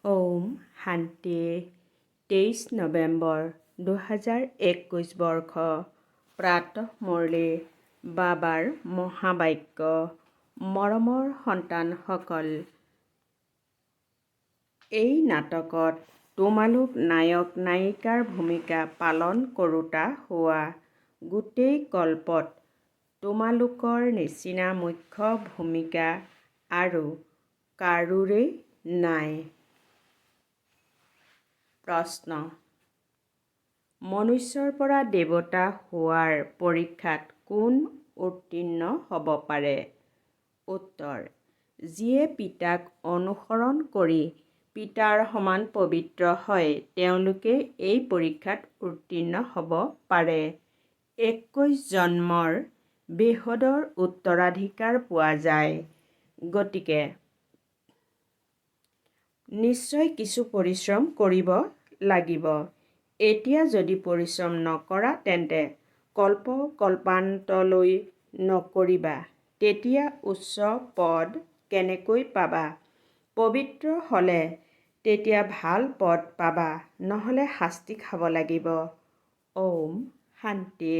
ওম শান্তি 23 নৱেম্বৰ 2021 বৰ্ষ প্ৰাতঃ মুৰলী বাবাৰ মহাবাক্য। মৰমৰ সন্তানসকল, এই নাটকত তোমালোক নায়ক নায়িকাৰ ভূমিকা পালন কৰোঁতা হোৱা। গোটেই কল্পত তোমালোকৰ নিচিনা মুখ্য ভূমিকা আৰু কাৰোৰেই নাই। প্ৰশ্ন: মনুষ্যৰ পৰা দেৱতা হোৱাৰ পৰীক্ষাত কোন উত্তীৰ্ণ হ'ব পাৰে? উত্তৰ: যিয়ে পিতাক অনুসৰণ কৰি পিতাৰ সমান পবিত্ৰ হয়, তেওঁলোকে এই পৰীক্ষাত উত্তীৰ্ণ হ'ব পাৰে। 21 জন্মৰ বেহদৰ উত্তৰাধিকাৰ পোৱা যায়, গতিকে নিশ্চয় কিছু পৰিশ্ৰম কৰিব লাগিব। এতিয়া যদি পৰিশ্ৰম নকৰা তেন্তে কল্পান্তলৈ নকৰিবা, তেতিয়া উচ্চ পদ কেনেকৈ পাবা? পবিত্ৰ হ'লে তেতিয়া ভাল পদ পাবা, নহ'লে শাস্তি খাব লাগিব। ওম শান্তি।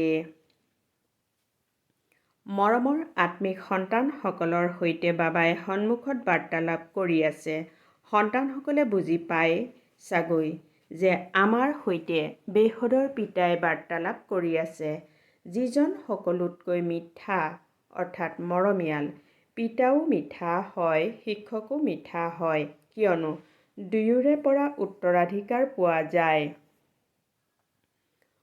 মৰমৰ আত্মিক সন্তানসকলৰ সৈতে বাবাই সন্মুখত বাৰ্তালাপ কৰি আছে। সন্তানসকলে বুজি পায় চাগৈ যে আমাৰ সৈতে বেহদৰ পিতাই বাৰ্তালাপ কৰি আছে, যিজন সকলোতকৈ মিঠা অৰ্থাৎ মৰমীয়াল। পিতাও মিঠা হয়, শিক্ষকো মিঠা হয়, কিয়নো দুয়োৰে পৰা উত্তৰাধিকাৰ পোৱা যায়।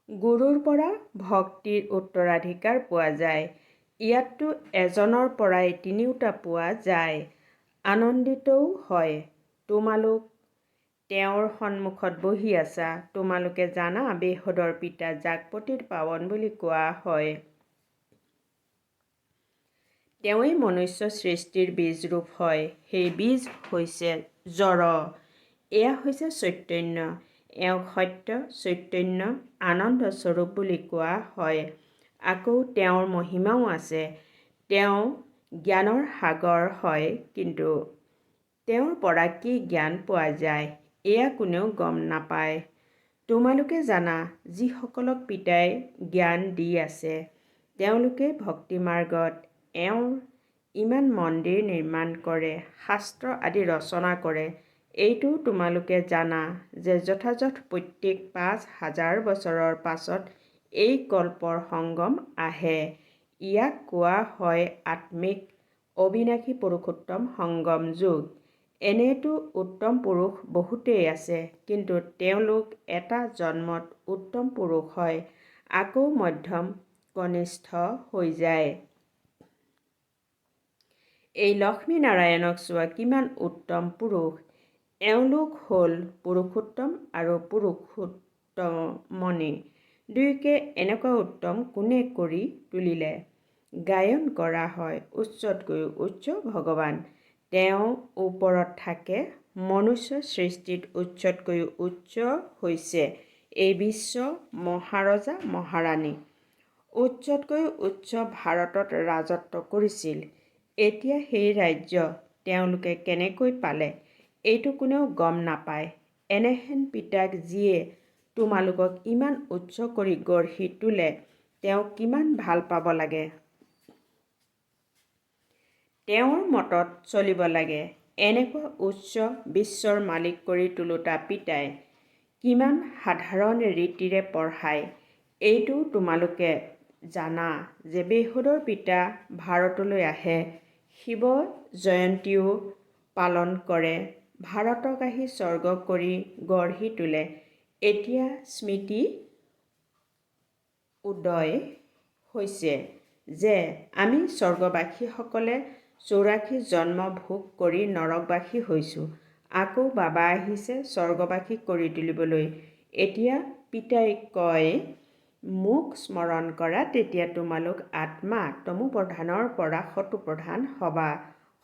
গুৰুৰ পৰা ভক্তিৰ উত্তৰাধিকাৰ পোৱা যায়। ইয়াততো এজনৰ পৰাই তিনিওটা পোৱা যায়। আনন্দিতও হয়। তোমালোক তেওঁৰ সন্মুখত বহি আছা। তোমালোকে জানা বেহদৰ পিতা যাক পতিত পাৱন বুলি কোৱা হয়, তেওঁৱেই মনুষ্য সৃষ্টিৰ বীজৰূপ হয়। সেই বীজ হৈছে জড়। এয়া হৈছে চৈতন্য। এওঁক সত্য, চৈতন্য, আনন্দ স্বৰূপ বুলি কোৱা হয়। আকৌ তেওঁৰ মহিমাও আছে। তেওঁ জ্ঞানৰ সাগৰ হয়, কিন্তু তেওঁৰ পৰা কি জ্ঞান পোৱা যায়, এয়া কোনেও গম নাপায়। তোমালোকে জানা, যিসকলক পিতাই জ্ঞান দি আছে, তেওঁলোকে ভক্তিমাৰ্গত এওঁৰ ইমান মন্দিৰ নিৰ্মাণ কৰে, শাস্ত্ৰ আদি ৰচনা কৰে। এইটোও তোমালোকে জানা যে যথাযথ প্ৰত্যেক ৫,০০০ বছৰৰ পাছত এই কল্পৰ সংগম আহে। ইয়াক কোৱা হয় আত্মিক অবিনাশী পুৰুষোত্তম সংগম যুগ। এনেয়েতো উত্তম পুৰুষ বহুতেই আছে, কিন্তু তেওঁলোক এটা জন্মত উত্তম পুৰুষ হয়, আকৌ মধ্যম কনিষ্ঠ হৈ যায়। এই লক্ষ্মীনাৰায়ণক চোৱা, কিমান উত্তম পুৰুষ। এওঁলোক হ'ল পুৰুষোত্তম আৰু পুৰুষোত্তমণি। দুয়োকে এনেকুৱা উত্তম কোনে কৰি তুলিলে? গায়ন কৰা হয় উচ্চতকৈও উচ্চ ভগৱান। তেওঁ ওপৰত থাকে। মনুষ্য সৃষ্টিত উচ্চতকৈও উচ্চ হৈছে এই বিশ্ব মহাৰজা মহাৰাণী। উচ্চতকৈও উচ্চ ভাৰতত ৰাজত্ব কৰিছিল। এতিয়া সেই ৰাজ্য তেওঁলোকে কেনেকৈ পালে, এইটো কোনেও গম নাপায়। এনেহেন পিতাক যিয়ে তোমালোকক ইমান উচ্চ কৰি গঢ়ি তোলে, তেওঁক কিমান ভাল পাব লাগে। তেওঁৰ মতত চলিব লাগে। এনেকুৱা উচ্চ বিশ্বৰ মালিক কৰি তোলোতা পিতাই কিমান সাধাৰণ ৰীতিৰে পঢ়ায়, এইটোও তোমালোকে জানা যে বেহদৰ পিতা ভাৰতলৈ আহে, শিৱ জয়ন্তীও পালন কৰে, ভাৰতক আহি স্বৰ্গ কৰি গঢ়ি তোলে। এতিয়া স্মৃতি উদয় হৈছে যে আমি স্বৰ্গবাসীসকলে 84 জন্ম ভোগ কৰি নৰকবাসী হৈছোঁ। আকৌ বাবা আহিছে স্বৰ্গবাসী কৰি তুলিবলৈ। এতিয়া পিতাই কয়, মোক স্মৰণ কৰা, তেতিয়া তোমালোক আত্মা তমোপ্ৰধানৰ পৰা সতোপ্ৰধান হ'বা।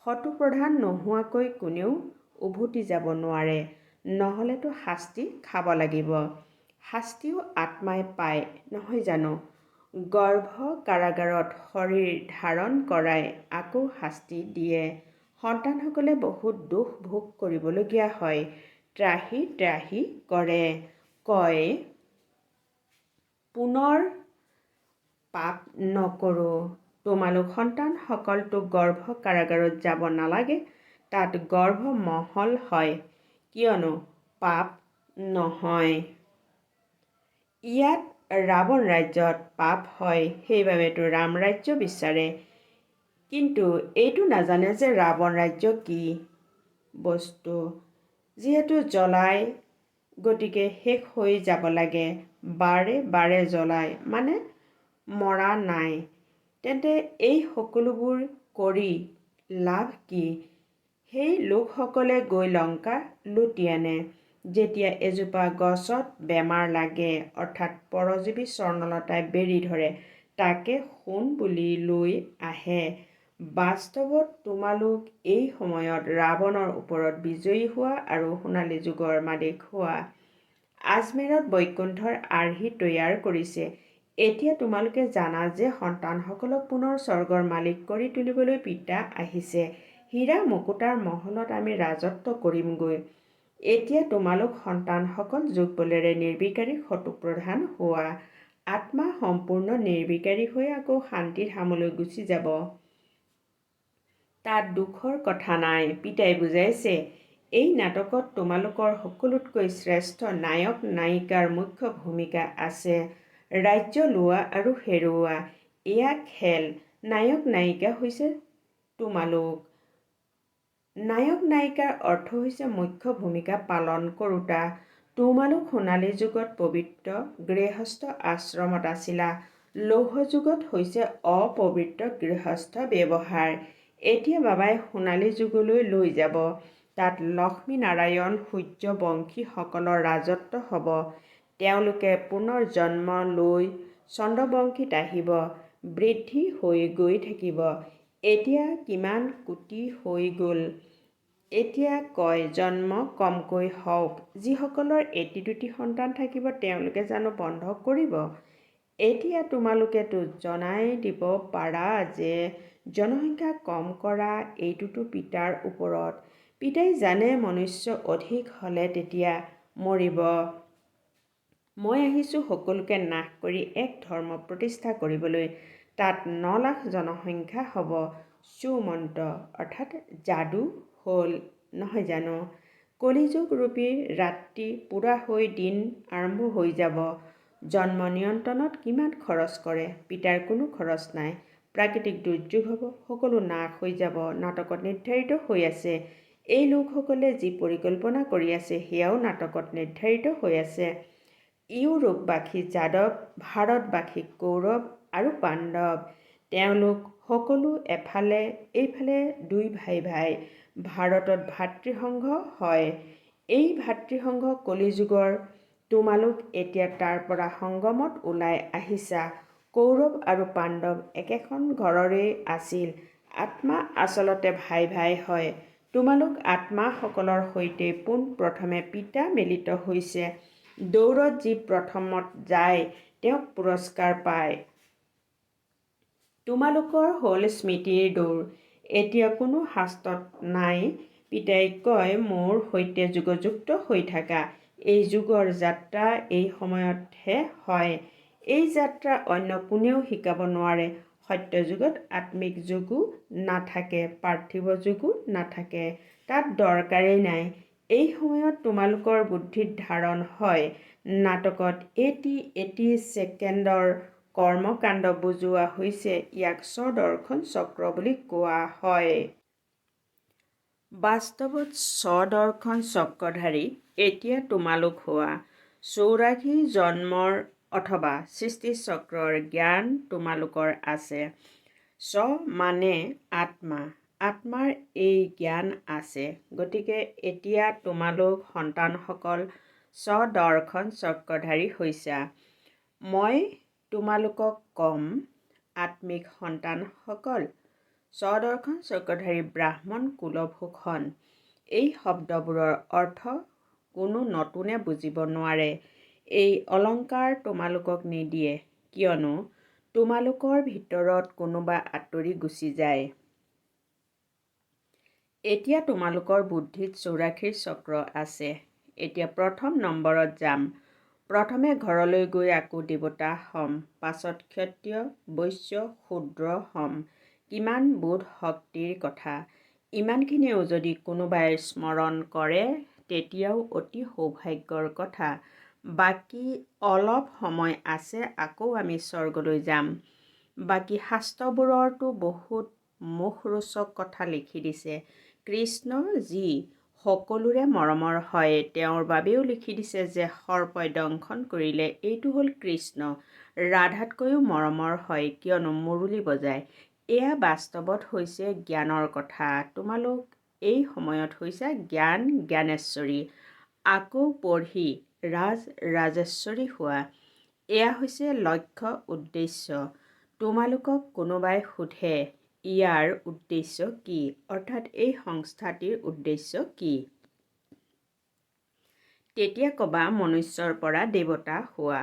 সতোপ্ৰধান নোহোৱাকৈ কোনেও উভতি যাব নোৱাৰে, নহ'লেতো শাস্তি খাব লাগিব। শাস্তিও আত্মাই পায় নহয় জানো? গৰ্ভ কাৰাগাৰত শৰীৰ ধাৰণ কৰাই আকৌ শাস্তি দিয়ে। সন্তানসকলে বহুত দুখ ভোগ কৰিবলগীয়া হয়। ত্ৰাহি ত্ৰাহি কৰে, কয় পুনৰ পাপ নকৰোঁ। তোমালোক সন্তানসকলতো গৰ্ভ কাৰাগাৰত যাব নালাগে, তাত গৰ্ভ মহল হয়, কিয়নো পাপ নহয়। ইয়াত ৰাৱণ ৰাজ্যত পাপ হয়, সেইবাবেতো ৰাম ৰাজ্য বিচাৰে। কিন্তু এইটো নাজানে যে ৰাৱণ ৰাজ্য কি বস্তু। যিহেতু জ্বলাই, গতিকে শেষ হৈ যাব লাগে। বাৰে বাৰে জ্বলাই মানে মৰা নাই। তেন্তে এই সকলোবোৰ কৰি লাভ কি? সেই লোকসকলে গৈ লংকা লুটি আনে। যেতিয়া এজোপা গছত বেমাৰ লাগে, অৰ্থাৎ পৰজীৱী স্বৰ্ণলতাই বেৰি ধৰে, তাকে সোণ বুলি লৈ আহে। বাস্তৱত তোমালোক এই সময়ত ৰাৱণৰ ওপৰত বিজয়ী হোৱা আৰু সোণালী যুগৰ মালিক হোৱা। আজমেৰত বৈকুণ্ঠৰ আৰ্হি তৈয়াৰ কৰিছে। এতিয়া তোমালোকে জানা যে সন্তানসকলক পুনৰ স্বৰ্গৰ মালিক কৰি তুলিবলৈ পিতা আহিছে। হীৰা মুকুতাৰ মহলত আমি ৰাজত্ব কৰিমগৈ। এতিয়া তোমালোক সন্তানসকল যোগ বলেৰে নিৰ্বিকাৰী শত্ৰুপ্ৰধান হোৱা। আত্মা সম্পূৰ্ণ নিৰ্বিকাৰী হৈ আকৌ শান্তিধামলৈ গুচি যাব। তাত দুখৰ কথা নাই। পিতাই বুজাইছে, এই নাটকত তোমালোকৰ সকলোতকৈ শ্ৰেষ্ঠ নায়ক নায়িকাৰ মুখ্য ভূমিকা আছে। ৰাজ্য লোৱা আৰু হেৰুওৱা, এয়া খেল। নায়ক নায়িকা হৈছে তোমালোক। নায়ক নায়িকাৰ অৰ্থ হৈছে মুখ্য ভূমিকা পালন কৰোঁতা। তোমালোক সোণালী যুগত পবিত্ৰ গৃহস্থ আশ্ৰমত আছিলা। লৌহ যুগত হৈছে অপবিত্ৰ গৃহস্থ ব্যৱহাৰ। এতিয়া বাবাই সোণালী যুগলৈ লৈ যাব। তাত লক্ষ্মীনাৰায়ণ সূৰ্যবংশীসকলৰ ৰাজত্ব হ'ব। তেওঁলোকে পুনৰ জন্ম লৈ চন্দ্ৰবংশীত আহিব, বৃদ্ধি হৈ গৈ থাকিব। এতিয়া কিমান কোটি হৈ গ'ল। এতিয়া কয় জন্ম কমকৈ হওক। যিসকলৰ এটি দুটি সন্তান থাকিব, তেওঁলোকে জানো বন্ধ কৰিব? এতিয়া তোমালোকেতো জনাই দিব পাৰা যে জনসংখ্যা কম কৰা এইটোতো পিতাৰ ওপৰত। পিতাই জানে মনুষ্য অধিক হ'লে তেতিয়া মৰিব। মই আহিছোঁ সকলোকে নাশ কৰি এক ধৰ্ম প্ৰতিষ্ঠা কৰিবলৈ। তাত 9 লাখ জনসংখ্যা হ'ব। সুমন্ত অৰ্থাৎ যাদু হ'ল, নহয় জানো? কলিযুগ ৰূপী ৰাত্ৰি পুৰা হৈ দিন আৰম্ভ হৈ যাব। জন্ম নিয়ন্ত্ৰণত কিমান খৰচ কৰে? পিতাৰ কোনো খৰচ নাই। প্ৰাকৃতিক দুৰ্যোগ হ'ব, সকলো নাশ হৈ যাব। নাটকত নিৰ্ধাৰিত হৈ আছে। এই লোকসকলে যি পৰিকল্পনা কৰি আছে, সেয়াও নাটকত নিৰ্ধাৰিত হৈ আছে। ইউৰোপবাসী যাদৱ, ভাৰতবাসী কৌৰৱ আৰু পাণ্ডৱ। তেওঁলোক সকলো এফালে এইফালে দুই ভাই ভাই। ভাৰতত ভাতৃসংঘ হয়। এই ভাতৃসংঘ কলিযুগৰ। তোমালোক এতিয়া তাৰ পৰা সংগমত ওলাই আহিছা। কৌৰৱ আৰু পাণ্ডৱ একেখন ঘৰৰেই আছিল। আত্মা আচলতে ভাই ভাই হয়। তোমালোক আত্মাসকলৰ সৈতে পোন প্ৰথমে পিতা মিলিত হৈছে। দৌৰত যি প্ৰথমত যায়, তেওঁক পুৰস্কাৰ পায়। তোমালোকৰ হ'ল স্মৃতিৰ দৌৰ। এতিয়া কোনো শাস্ত্ৰত নাই। পিতাই কয় মোৰ সৈতে যুগযুক্ত হৈ থাকা। এই যুগৰ যাত্ৰা এই সময়তহে হয়। এই যাত্ৰা অন্য কোনেও শিকাব নোৱাৰে। সত্য যুগত আত্মিক যুগো নাথাকে, পাৰ্থিৱ যুগো নাথাকে। তাত দৰকাৰেই নাই। এই সময়ত তোমালোকৰ বুদ্ধিত ধাৰণ হয়। নাটকত এটি এটি ছেকেণ্ডৰ কৰ্মকাণ্ড বুজোৱা হৈছে। ইয়াক স্বদৰ্শন চক্ৰ বুলি কোৱা হয়। বাস্তৱত স্বদৰ্শন চক্ৰধাৰী এতিয়া তোমালোক হোৱা। 84 জন্মৰ অথবা সৃষ্টিচক্ৰৰ জ্ঞান তোমালোকৰ আছে। স্ব মানে আত্মা। আত্মাৰ এই জ্ঞান আছে। গতিকে এতিয়া তোমালোক সন্তানসকল স্বদৰ্শন চক্ৰধাৰী হৈছা। মই তোমালোকক কম, আত্মিক সন্তানসকল, স্বদৰ্শন চক্ৰধাৰী ব্ৰাহ্মণ কুলভূষণ। এই শব্দবোৰৰ অৰ্থ কোনো নতুনে বুজিব নোৱাৰে। এই অলংকাৰ তোমালোকক নিদিয়ে, কিয়নো তোমালোকৰ ভিতৰত কোনোবা আঁতৰি গুচি যায়। এতিয়া তোমালোকৰ বুদ্ধিত 84 চক্ৰ আছে। এতিয়া প্ৰথম নম্বৰত যাম। প্ৰথমে ঘৰলৈ গৈ আকৌ দেৱতা হ'ম, পাছত ক্ষত্ৰিয়, বৈশ্য, শূদ্ৰ হ'ম। কিমান বোধ শক্তিৰ কথা। ইমানখিনিও যদি কোনোবাই স্মৰণ কৰে তেতিয়াও অতি সৌভাগ্যৰ কথা। বাকী অলপ সময় আছে, আকৌ আমি স্বৰ্গলৈ যাম। বাকী শাস্ত্ৰবোৰতো বহুত মুখৰোচক কথা লিখি দিছে। কৃষ্ণ যি সকলোৰে মৰমৰ হয়, তেওঁৰ বাবেও লিখি দিছে যে সৰ্পই দংশন কৰিলে এইটো হ'ল কৃষ্ণ। ৰাধাতকৈও মৰমৰ হয়, কিয়নো মুৰুলী বজায়। এয়া বাস্তৱত হৈছে জ্ঞানৰ কথা। তোমালোক এই সময়ত হৈছা জ্ঞান জ্ঞানেশ্বৰী। আকৌ পঢ়ি ৰাজেশ্বৰী হোৱা। এয়া হৈছে লক্ষ্য উদ্দেশ্য। তোমালোকক কোনোবাই সোধে ইয়াৰ উদ্দেশ্য কি, অৰ্থাৎ এই সংস্থাটিৰ উদ্দেশ্য কি? তেতিয়া ক'বা মনুষ্যৰ পৰা দেৱতা হোৱা।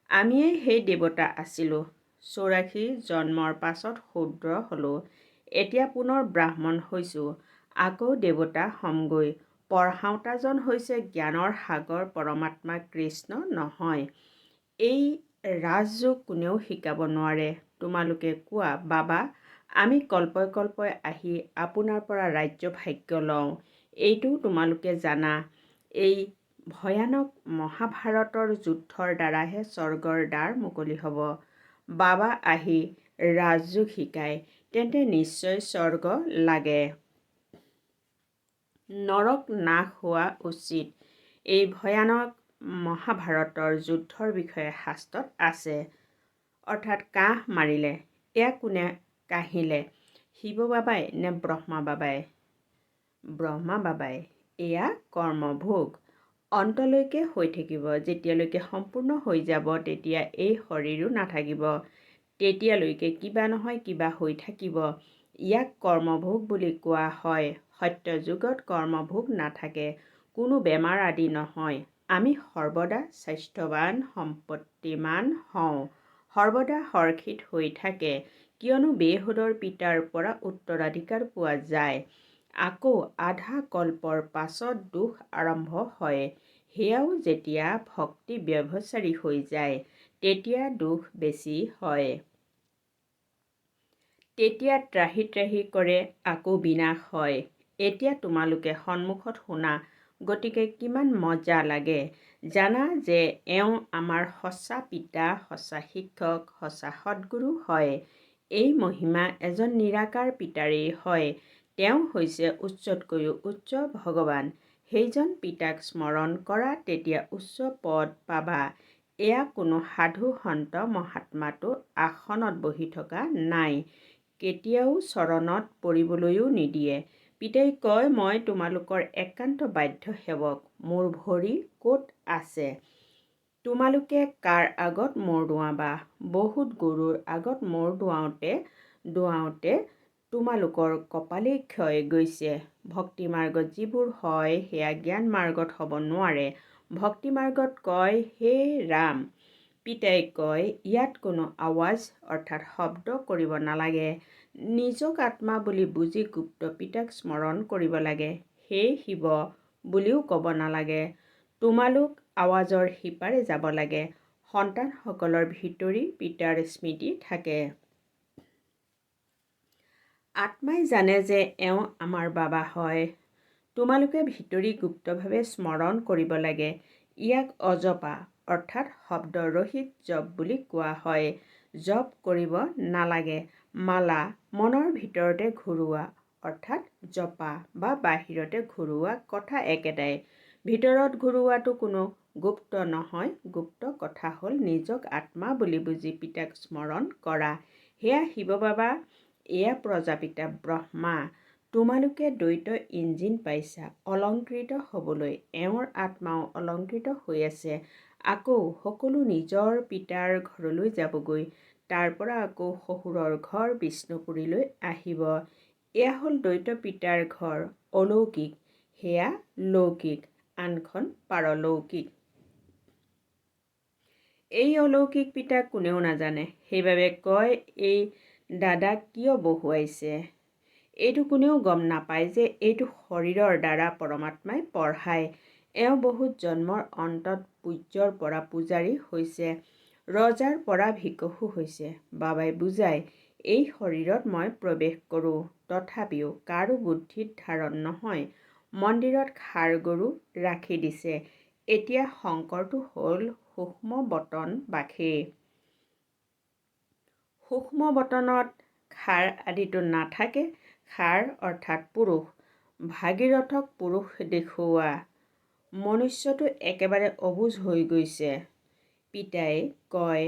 আমিয়েই সেই দেৱতা আছিলোঁ। 84 জন্মৰ পাছত শূদ্ৰ হ'লোঁ। এতিয়া পুনৰ ব্ৰাহ্মণ হৈছোঁ। আকৌ দেৱতা হ'মগৈ। পঢ়াওঁতাজন হৈছে জ্ঞানৰ সাগৰ পৰমাত্মা কৃষ্ণ নহয়। এই ৰাজযোগ কোনেও শিকাব নোৱাৰে। তোমালোকে কোৱা, বাবা, আমি কল্পই কল্পই আহি আপোনাৰ পৰা ৰাজ্য ভাগ্য লওঁ। এইটোও তোমালোকে জানা। এই ভয়ানক মহাভাৰতৰ যুদ্ধৰ দ্বাৰাহে স্বৰ্গৰ দ্বাৰ মুকলি হ'ব। বাবা আহি ৰাজযোগ শিকায়, তেন্তে নিশ্চয় স্বৰ্গ লাগে। নৰক নাশ হোৱা উচিত। এই ভয়ানক মহাভাৰতৰ যুদ্ধৰ বিষয়ে শাস্ত্ৰত আছে। অৰ্থাৎ কাঁহ মাৰিলে। এয়া কোনে কাঢ়িলে? শিৱ বাবাই নে ব্ৰহ্মা বাবাই? ব্ৰহ্মা বাবাই। এয়া কৰ্মভোগ। অন্তলৈকে হৈ থাকিব। যেতিয়ালৈকে সম্পূৰ্ণ হৈ যাব তেতিয়া এই শৰীৰো নাথাকিব। তেতিয়ালৈকে কিবা নহয় কিবা হৈ থাকিব। ইয়াক কৰ্মভোগ বুলি কোৱা হয়। সত্য যুগত কৰ্মভোগ নাথাকে, কোনো বেমাৰ আদি নহয়। আমি সৰ্বদা স্বাস্থ্যৱান সম্পত্তিমান হওঁ। সৰ্বদা হৰ্ষিত হৈ থাকে, কিয়নো বেহদৰ পিতাৰ পৰা উত্তৰাধিকাৰ পোৱা যায়। আকৌ আধা কল্পৰ পাছত দুখ আৰম্ভ হয়। সেয়াও যেতিয়া ভক্তি ব্যভিচাৰী হৈ যায়, তেতিয়া দুখ বেছি হয়। তেতিয়া ত্ৰাহি ত্ৰাহি কৰে, আকৌ বিনাশ হয়। এতিয়া তোমালোকে সন্মুখত শুনা, গতিকে কিমান মজা লাগে। জানা যে এওঁ আমাৰ সঁচা পিতা, সঁচা শিক্ষক, সঁচা সদ্গুৰু হয়। এই মহিমা এজন নিৰাকাৰ পিতাৰেই হয়। তেওঁ হৈছে উচ্চতকৈও উচ্চ ভগৱান। সেইজন পিতাক স্মৰণ কৰা, তেতিয়া উচ্চ পদ পাবা। এয়া কোনো সাধু সন্ত মহাত্মাটো আসনত বহি থকা নাই, কেতিয়াও চৰণত পৰিবলৈও নিদিয়ে। পিতাই কয়, মই তোমালোকৰ একান্ত বাধ্য সেৱক। মোৰ ভৰি ক'ত আছে? তোমালোকে কাৰ আগত মূৰ দোৱাবা? বহুত গৰুৰ আগত মূৰ দোৱাওঁতে তোমালোকৰ কপালেই ক্ষয় গৈছে। ভক্তি মাৰ্গত যিবোৰ হয় সেয়া জ্ঞান মাৰ্গত হ'ব নোৱাৰে। ভক্তি মাৰ্গত কয়, হে ৰাম। পিতাই কয়, ইয়াত কোনো আৱাজ অৰ্থাৎ শব্দ কৰিব নালাগে। নিজক আত্মা বুলি বুজি গুপ্ত পিতাক স্মৰণ কৰিব লাগে। হে শিৱ বুলিও ক'ব নালাগে। তোমালোক আৱাজৰ সিপাৰে যাব লাগে। সন্তানসকলৰ ভিতৰি পিতাৰ স্মৃতি থাকে। আত্মাই জানে যে এওঁ আমাৰ বাবা হয়। তোমালোকে ভিতৰি গুপ্তভাৱে স্মৰণ কৰিব লাগে। ইয়াক অজপা অৰ্থাৎ শব্দৰহিত জপ বুলি কোৱা হয়। জপ কৰিব নালাগে। মালা মনৰ ভিতৰতে ঘূৰোৱা অৰ্থাৎ জপা বা বাহিৰতে ঘূৰোৱা কথা একেটাই। ভিতৰত ঘূৰোৱাটো কোনো গুপ্ত নহয়। গুপ্ত কথা হ'ল নিজক আত্মা বুলি বুজি পিতাক স্মৰণ কৰা। সেয়া শিৱ বাবা, এয়া প্ৰজাপিতা ব্ৰহ্মা। তোমালোকে দ্বৈত ইঞ্জিন পাইছা অলংকৃত হ'বলৈ। এওঁৰ আত্মাও অলংকৃত হৈ আছে। আকৌ সকলো নিজৰ পিতাৰ ঘৰলৈ যাবগৈ। তাৰ পৰা আকৌ শহুৰৰ ঘৰ বিষ্ণুপুৰীলৈ আহিব। এয়া হ'ল দ্বৈত পিতাৰ ঘৰ, অলৌকিক। সেয়া লৌকিক, আনখন পাৰলৌকিক। এই অলৌকিক পিতা কোনেও নাজানে। সেইবাবে কয়, এই দাদাক কিয় বহুৱাইছে? এইটো কোনেও গম নাপায় যে এইটো শৰীৰৰ দ্বাৰা পৰমাত্মাই পঢ়ায়। এওঁ বহুত জন্মৰ অন্তত পূজ্যৰ পৰা পূজাৰী হৈছে, ৰজাৰ পৰা ভিকহু হৈছে। বাবাই বুজায়, এই শৰীৰত মই প্ৰৱেশ কৰোঁ, তথাপিও কাৰো বুদ্ধিত ধাৰণ নহয়। মন্দিৰত ষাঁড় গৰু ৰাখি দিছে। এতিয়া শংকৰটো হ'ল সূক্ষ্ম বতন বাসী। সূক্ষ্ম বতনত ষাঁড় আদিতো নাথাকে। ষাঁড় অৰ্থাৎ পুৰুষ। ভাগীৰথক পুৰুষ দেখুওৱা। মনুষ্যটো একেবাৰে অবুজ হৈ গৈছে। পিতাই কয়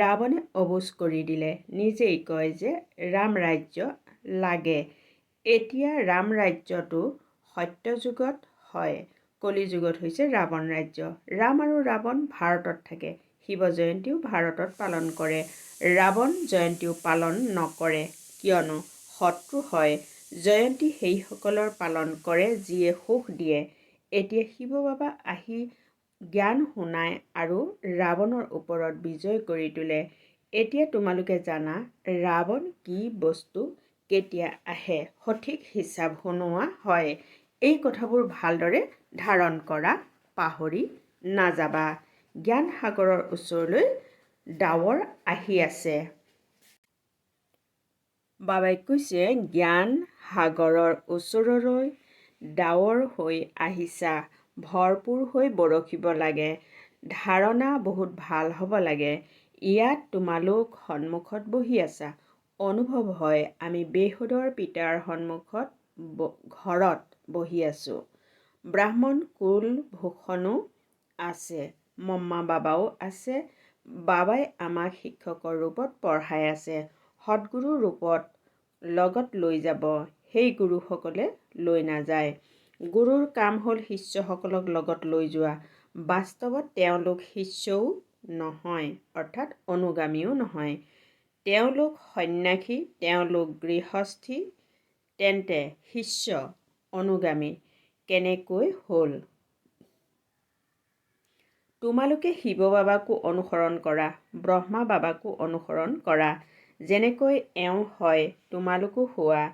ৰাৱণে অবুজ কৰি দিলে, নিজেই কয় যে ৰাম ৰাজ্য লাগে। এতিয়া ৰাম ৰাজ্যটো সত্যযুগত হয়, কলিযুগত হৈছে ৰাৱণ ৰাজ্য। ৰাম আৰু ৰাৱণ ভাৰতত থাকে। শিৱ জয়ন্তীও ভাৰতত পালন কৰে, ৰাৱণ জয়ন্তীও পালন নকৰে, কিয়নো শত্ৰু হয়। জয়ন্তী সেইসকলৰ পালন কৰে যিয়ে সুখ দিয়ে। এতিয়া শিৱ বাবা আহি জ্ঞান শুনায় আৰু ৰাৱণৰ ওপৰত বিজয় কৰি তোলে। এতিয়া তোমালোকে জানা ৰাৱণ কি বস্তু, কেতিয়া আহে, সঠিক হিচাপ শুনোৱা হয়। এই কথাবোৰ ভালদৰে ধাৰণ কৰা, পাহৰি নাযাবা। জ্ঞান সাগৰৰ ওচৰলৈ ডাৱৰ আহি আছে। বাবাই কৈছে জ্ঞান সাগৰৰ ওচৰলৈ ডাৱৰ হৈ আহিছা। ভৰপূৰ হৈ বৰষিব লাগে। ধাৰণা বহুত ভাল হ'ব লাগে। ইয়াত তোমালোক সন্মুখত বহি আছা। অনুভৱ হয় আমি বেহুদৰ পিতাৰ সন্মুখত ঘৰত বহি আছোঁ। ব্ৰাহ্মণ কুলভূষণো আছে, মম্মা বাবাও আছে। বাবাই আমাক শিক্ষকৰ ৰূপত পঢ়াই আছে। সদ্গুৰুৰ ৰূপত লগত লৈ যাব। সেই গুৰুসকলে লৈ নাযায়। গুৰুৰ কাম হ'ল শিষ্যসকলক লগত লৈ যোৱা। বাস্তৱত তেওঁলোক শিষ্যও নহয়, অৰ্থাৎ অনুগামীও নহয়। তেওঁলোক সন্ন্যাসী, তেওঁলোক গৃহস্থী। তেন্তে শিষ্য অনুগামী কেনেকৈ হ'ল? তোমালোকে শিৱ বাবাকো অনুসৰণ কৰা, ব্ৰহ্মা বাবাকো অনুসৰণ কৰা। যেনেকৈ এওঁ হয় তোমালোকো হোৱা।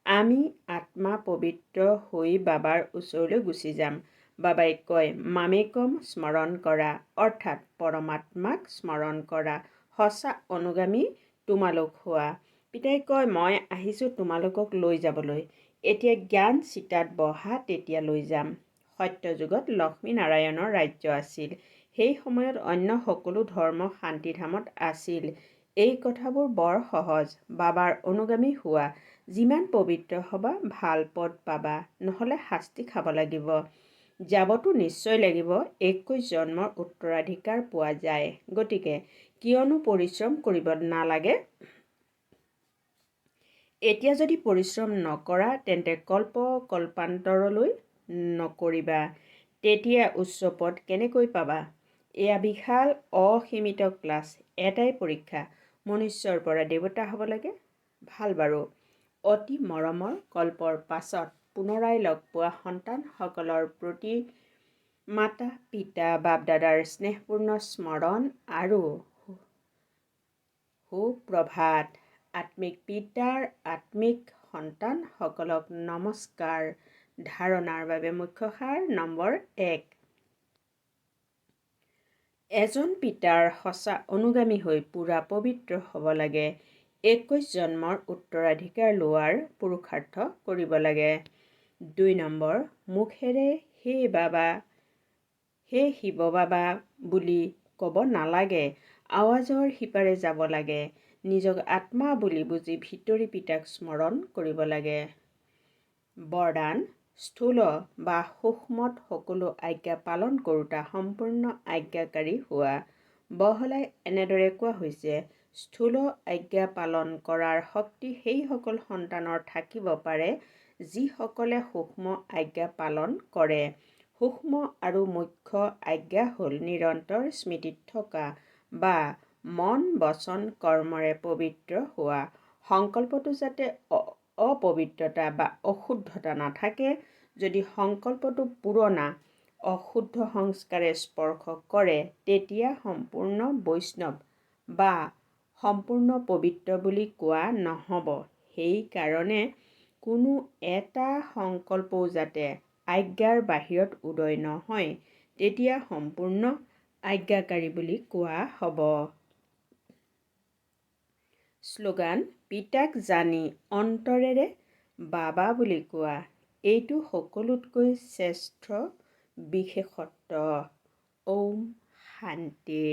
আমি আত্মা পবিত্ৰ হৈ বাবাৰ ওচৰলৈ গুচি যাম। বাবাই কয় মামেকম স্মৰণ কৰা, অৰ্থাৎ পৰমাত্মাক স্মৰণ কৰা। সঁচা অনুগামী তোমালোক হোৱা। পিতাই কয় মই আহিছোঁ তোমালোকক লৈ যাবলৈ। এতিয়া জ্ঞান চিতাত বহা, তেতিয়া লৈ যাম। সত্যযুগত লক্ষ্মীনাৰায়ণৰ ৰাজ্য আছিল। সেই সময়ত অন্য সকলো ধৰ্ম শান্তিধামত আছিল। এই কথাবোৰ বৰ সহজ। বাবাৰ অনুগামী হোৱা। যিমান পবিত্ৰ হ'বা ভাল পদ পাবা, নহ'লে শাস্তি খাব লাগিব। যাবতো নিশ্চয় লাগিব। 21 জন্মৰ উত্তৰাধিকাৰ পোৱা যায়। গতিকে কিয়নো পৰিশ্ৰম কৰিব নালাগে? এতিয়া যদি পৰিশ্ৰম নকৰা তেন্তে কল্পান্তৰলৈ নকৰিবা। তেতিয়া উচ্চ পদ কেনেকৈ পাবা? এয়া বিশাল অসীমিত ক্লাছ। এটাই পৰীক্ষা, মনুষ্যৰ পৰা দেৱতা হ'ব লাগে। ভাল বাৰু। অতি মৰমৰ কল্পৰ পাছত পুনৰাই লগ পোৱা সন্তানসকলৰ প্ৰতি মাতা পিতা বাপ দাদাৰ স্নেহপূৰ্ণ স্মৰণ আৰু সুপ্ৰভাত। আত্মিক পিতাৰ আত্মিক সন্তানসকলক নমস্কাৰ। ধাৰণাৰ বাবে মুখ্য সাৰ নম্বৰ 1। এজন পিতাৰ সঁচা অনুগামী হৈ পূৰা পবিত্ৰ হ'ব লাগে। 21 জন্মৰ উত্তৰাধিকাৰ লোৱাৰ পুৰুষাৰ্থ কৰিব লাগে। 2 নম্বৰ, মুখেৰে হে বাবা, হে শিৱ বাবা বুলি ক'ব নালাগে। আৱাজৰ সিপাৰে যাব লাগে। নিজক আত্মা বুলি বুজি ভিতৰি পিতাক স্মৰণ কৰিব লাগে। বৰদান, স্থূল বা সূক্ষ্মত সকলো আজ্ঞা পালন কৰোঁতা সম্পূৰ্ণ আজ্ঞাকাৰী হোৱা। বহলাই এনেদৰে কোৱা হৈছে, স্থূল আজ্ঞা পালন কৰাৰ শক্তি সেইসকল সন্তানৰ থাকিব পাৰে যিসকলে সূক্ষ্ম আজ্ঞা পালন কৰে। সূক্ষ্ম আৰু মুখ্য আজ্ঞা হ'ল নিৰন্তৰ স্মৃতিত থকা বা মন বচন কৰ্মৰে পবিত্ৰ হোৱা। সংকল্পটো যাতে অপবিত্ৰতা বা অশুদ্ধতা নাথাকে। যদি সংকল্পটো পুৰণা অশুদ্ধ সংস্কাৰে স্পৰ্শ কৰে তেতিয়া সম্পূৰ্ণ বৈষ্ণৱ বা সম্পূৰ্ণ পবিত্ৰ বুলি কোৱা নহ'ব। সেইকাৰণে কোনো এটা সংকল্পও যাতে আজ্ঞাৰ বাহিৰত উদয় নহয়, তেতিয়া সম্পূৰ্ণ আজ্ঞাকাৰী বুলি কোৱা হ'ব। শ্লোগান: পিতাক জানি অন্তৰেৰে বাবা বুলি কোৱা, এইটো সকলোতকৈ শ্ৰেষ্ঠ বিশেষত্ব। ঔম শান্তি।